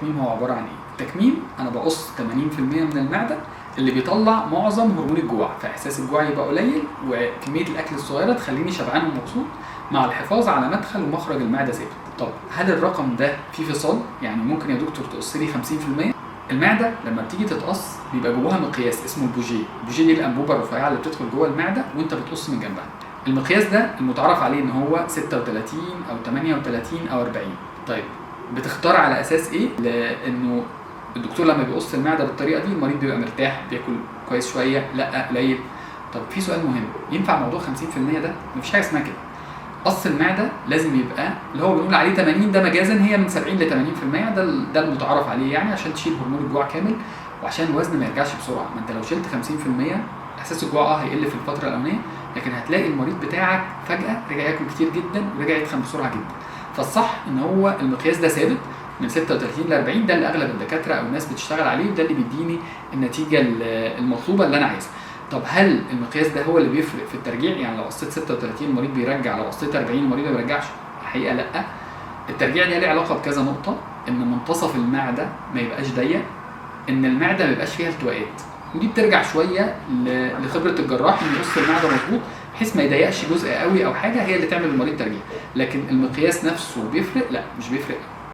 التكميم هو عباره عن ايه؟ التكميم انا بقص 80% من المعده اللي بيطلع معظم هرمون الجوع، فاحساس الجوع يبقى قليل وكميه الاكل الصغيره تخليني شبعان ومبسوط مع الحفاظ على مدخل ومخرج المعده ثابت. طب هل الرقم ده فيه فصال؟ يعني ممكن يا دكتور تقص لي 50%؟ المعده لما بتيجي تتقص بيبقى جواها مقياس اسمه البوجيه، البوجيه دي الانبوبه الرفيعه اللي بتدخل جوه المعده وانت بتقص من جنبها. المقياس ده المتعارف عليه ان هو 36 او 38 او 40. طيب بتختار على اساس ايه؟ لانه الدكتور لما بيقص المعده بالطريقه دي المريض بيبقى مرتاح، بياكل كويس شويه، لا قليل. طب في سؤال مهم، ينفع موضوع 50% ده؟ مفيش حاجه اسمها كده. قص المعده لازم يبقى اللي هو بنقول عليه 80 ده مجازا، هي من 70 ل 80%، ده المتعارف عليه يعني عشان تشيل هرمون الجوع كامل وعشان الوزن ما يرجعش بسرعه. ما انت لو شلت 50% احساس الجوع هيقل في الفتره الاولانيه، لكن هتلاقي المريض بتاعك فجاه رجع ياكل كتير جدا ورجع يتخن بسرعه جدا. فالصح ان هو المقياس ده ثابت من 36 ل 40، ده اللي اغلب الدكاتره او الناس بتشتغل عليه وده اللي بيديني النتيجه المطلوبه اللي انا عايزها. طب هل المقياس ده هو اللي بيفرق في الترجيع؟ يعني لو قصيت 36 المريض بيرجع، لو قصيت 40 المريض ما بيرجعش؟ الحقيقه لا. الترجيع ده ليه علاقه بكذا نقطه، ان منتصف المعده ما يبقاش ضيق، ان المعده ما يبقاش فيها التواءات، ودي بترجع شويه لخبره الجراح انه يقص المعده مظبوط بحيث ما يضيقش جزء قوي او حاجه هي اللي تعمل المريض ترجيع. لكن المقياس نفسه بيفرق؟ لا مش بيفرق.